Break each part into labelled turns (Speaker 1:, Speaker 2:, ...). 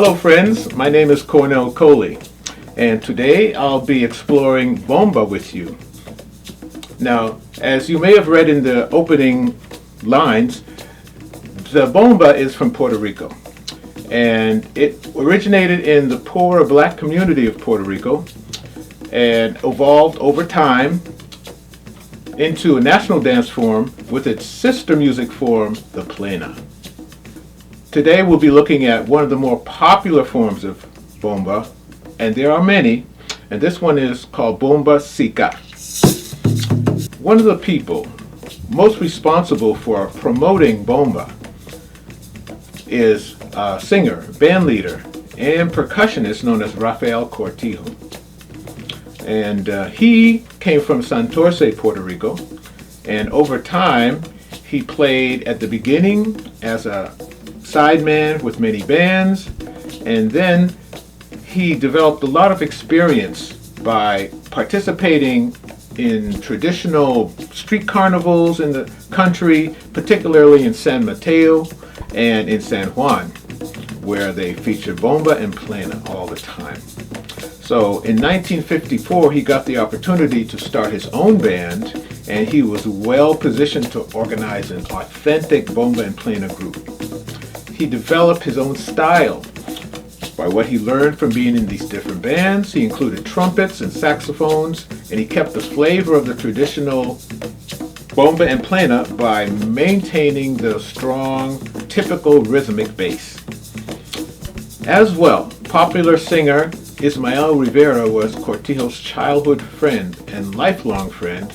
Speaker 1: Hello friends, my name is Cornell Coley, and today I'll be exploring bomba with you. Now, as you may have read in the opening lines, the bomba is from Puerto Rico, and it originated in the poorer black community of Puerto Rico and evolved over time into a national dance form with its sister music form, the plena. Today we'll be looking at one of the more popular forms of bomba, and there are many, and this one is called Bomba Sicá. One of the people most responsible for promoting bomba is a singer, band leader, and percussionist known as Rafael Cortijo. And he came from Santurce, Puerto Rico, and over time he played at the beginning as a sideman with many bands, and then he developed a lot of experience by participating in traditional street carnivals in the country, particularly in San Mateo and in San Juan, where they feature bomba and plena all the time. So in 1954 he got the opportunity to start his own band, and he was well positioned to organize an authentic bomba and plena group. He developed his own style by what he learned from being in these different bands. He included trumpets and saxophones, and he kept the flavor of the traditional bomba and plena by maintaining the strong, typical rhythmic bass. As well, popular singer Ismael Rivera was Cortijo's childhood friend and lifelong friend,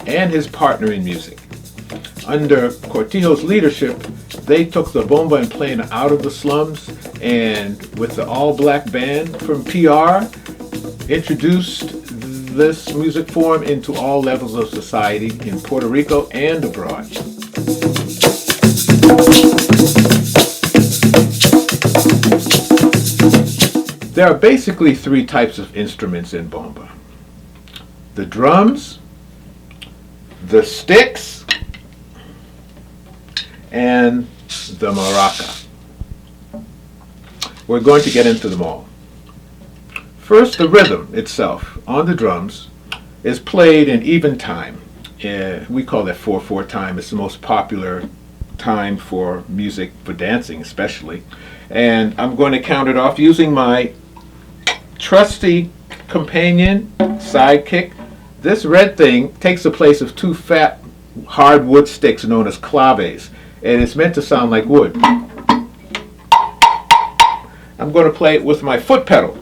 Speaker 1: and his partner in music. Under Cortijo's leadership, they took the bomba and plena out of the slums, and with the all-black band from PR, introduced this music form into all levels of society in Puerto Rico and abroad. There are basically three types of instruments in bomba: the drums, the sticks, and the maraca. We're going to get into them all. First, the rhythm itself on the drums is played in even time. We call that 4/4 time. It's the most popular time for music, for dancing especially. And I'm going to count it off using my trusty companion, sidekick. This red thing takes the place of two fat hardwood sticks known as claves, and it's meant to sound like wood. I'm going to play it with my foot pedal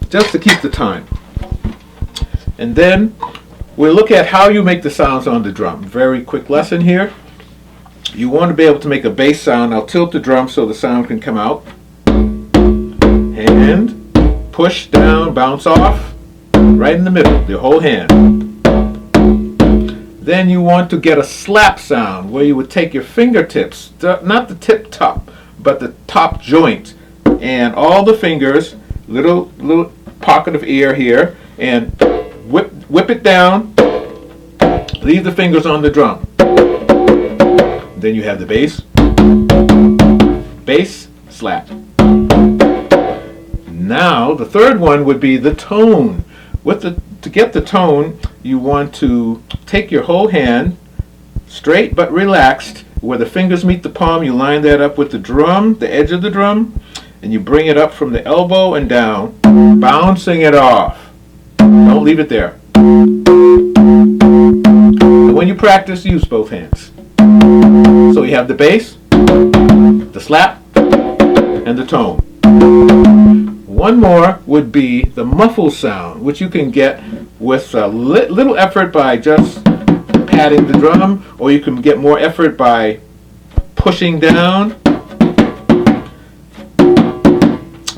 Speaker 1: just to keep the time. And then we'll look at how you make the sounds on the drum. Very quick lesson here. You want to be able to make a bass sound. I'll tilt the drum so the sound can come out. Hand, push down, bounce off, right in the middle, the whole hand. Then you want to get a slap sound where you would take your fingertips, not the tip top, but the top joint, and all the fingers, little pocket of air here, and whip it down, leave the fingers on the drum. Then you have the bass, slap. Now the third one would be the tone. To get the tone, you want to take your whole hand, straight but relaxed, where the fingers meet the palm. You line that up with the drum, the edge of the drum, and you bring it up from the elbow and down, bouncing it off. Don't leave it there. And when you practice, use both hands. So you have the bass, the slap, and the tone. One more would be the muffle sound, which you can get with a little effort by just patting the drum, or you can get more effort by pushing down.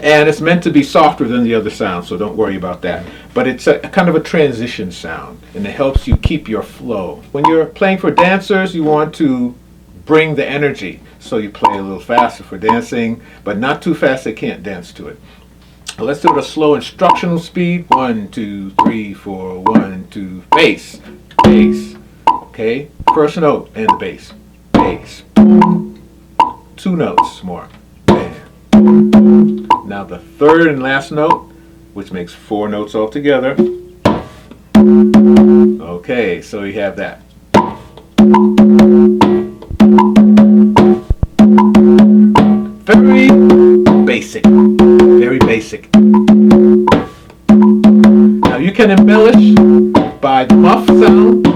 Speaker 1: And it's meant to be softer than the other sounds, so don't worry about that. But it's a kind of a transition sound, and it helps you keep your flow. When you're playing for dancers, you want to bring the energy, so you play a little faster for dancing, but not too fast they can't dance to it. Let's do it at a slow instructional speed. 1, 2, 3, 4, 1, 2, bass, bass. Okay, first note and the bass, bass. 2 notes more. Bam. Now the third and last note, which makes 4 notes altogether. Okay, so you have that. Very basic. Very basic. Now you can embellish by the muff sound.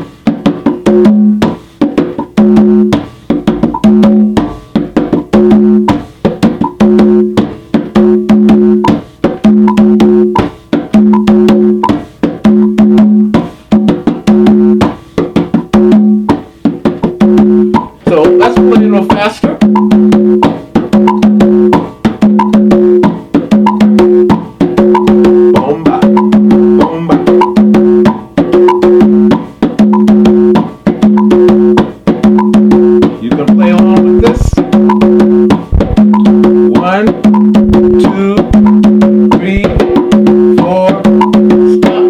Speaker 1: So let's play a little faster. Bomba, bomba. You can play along with this. 1, 2, 3, 4, stop.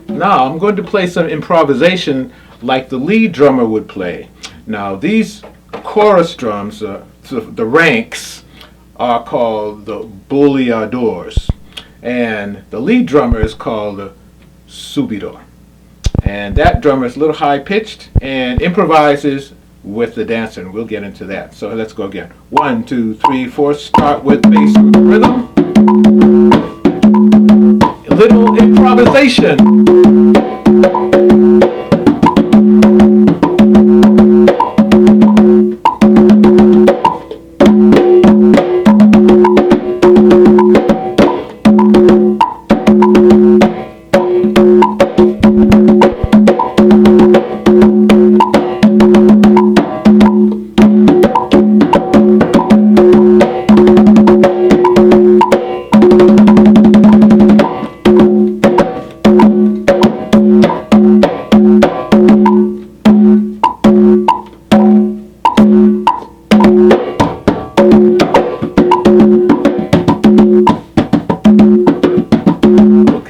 Speaker 1: Now I'm going to play some improvisation like the lead drummer would play. Now these chorus drums, the ranks, are called the boleadors, and the lead drummer is called the subidor. And that drummer is a little high pitched and improvises with the dancer, and we'll get into that. So let's go again. 1, 2, 3, 4. Start with bass rhythm. A little improvisation.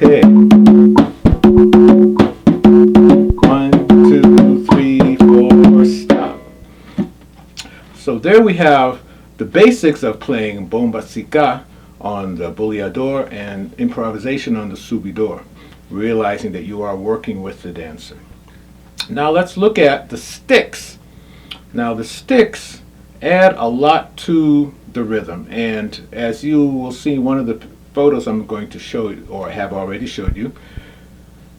Speaker 1: Okay. 1, 2, 3, 4, stop. So there we have the basics of playing Bomba Sicá on the boleador and improvisation on the subidor, realizing that you are working with the dancer. Now let's look at the sticks. Now the sticks add a lot to the rhythm, and as you will see one of the photos I'm going to show you, or have already showed you,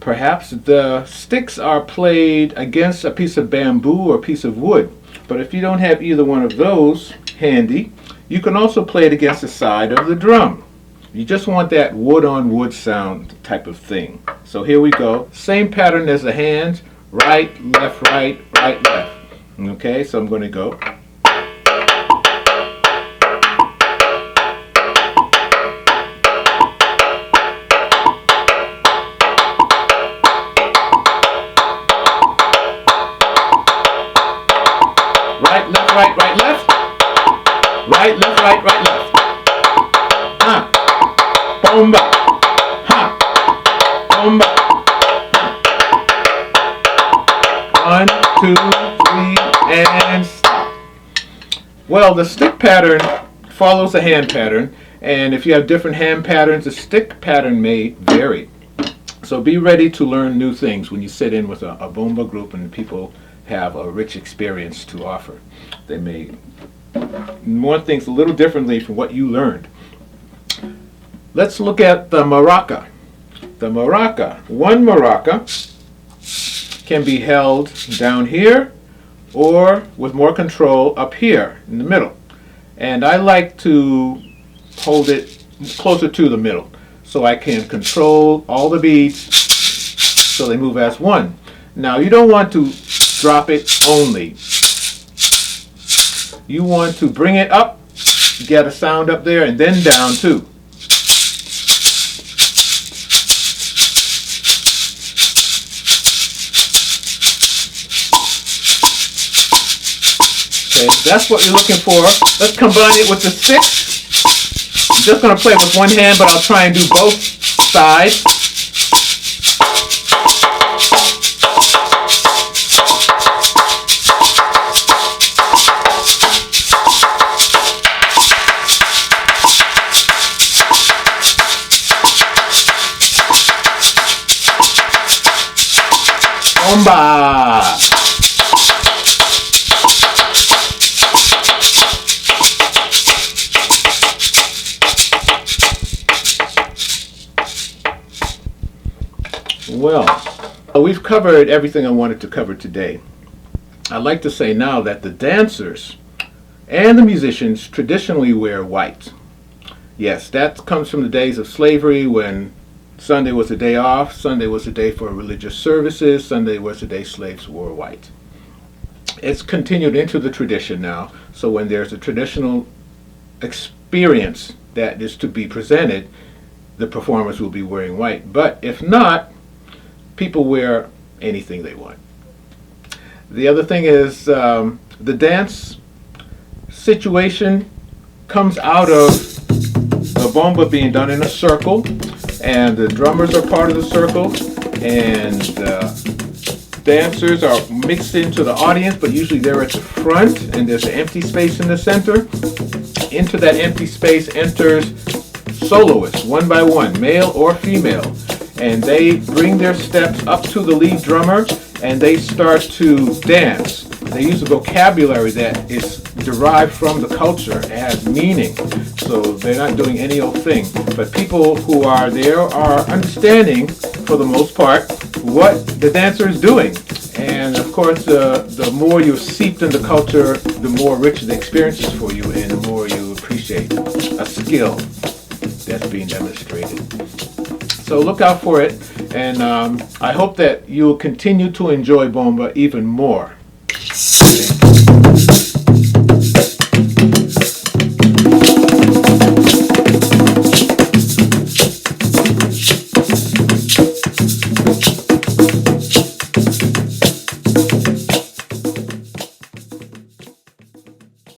Speaker 1: perhaps the sticks are played against a piece of bamboo or a piece of wood. But if you don't have either one of those handy, you can also play it against the side of the drum. You just want that wood on wood sound type of thing. So here we go. Same pattern as the hands. Right, left, right, right, left. Okay, so I'm going to go. Right, left, right, right, left. Right, left, right, right, left. Ha. Bomba. Ha. Bomba. Ha. 1, 2, 3, and stop. Well, the stick pattern follows the hand pattern, and if you have different hand patterns, the stick pattern may vary. So be ready to learn new things when you sit in with a bomba group and people have a rich experience to offer. They may want things a little differently from what you learned. Let's look at the maraca. The maraca. One maraca can be held down here or with more control up here in the middle. And I like to hold it closer to the middle so I can control all the beads so they move as one. Now you don't want to drop it only. You want to bring it up, get a sound up there, and then down too. Okay, that's what you're looking for. Let's combine it with the sticks. I'm just going to play with one hand, but I'll try and do both sides. Bomba! Well, we've covered everything I wanted to cover today. I'd like to say now that the dancers and the musicians traditionally wear white. Yes, that comes from the days of slavery when Sunday was a day off, Sunday was a day for religious services, Sunday was the day slaves wore white. It's continued into the tradition now, so when there's a traditional experience that is to be presented, the performers will be wearing white. But if not, people wear anything they want. The other thing is the dance situation comes out of the bomba being done in a circle, and the drummers are part of the circle, and dancers are mixed into the audience, but usually they're at the front, and there's an empty space in the center. Into that empty space enters soloists, one by one, male or female, and they bring their steps up to the lead drummer and they start to dance. They use a vocabulary that is derived from the culture. It has meaning, so they're not doing any old thing. But people who are there are understanding, for the most part, what the dancer is doing. And of course, the more you're seeped in the culture, the more rich the experience is for you, and the more you appreciate a skill that's being demonstrated. So look out for it, and I hope that you'll continue to enjoy Bomba even more. Thank you.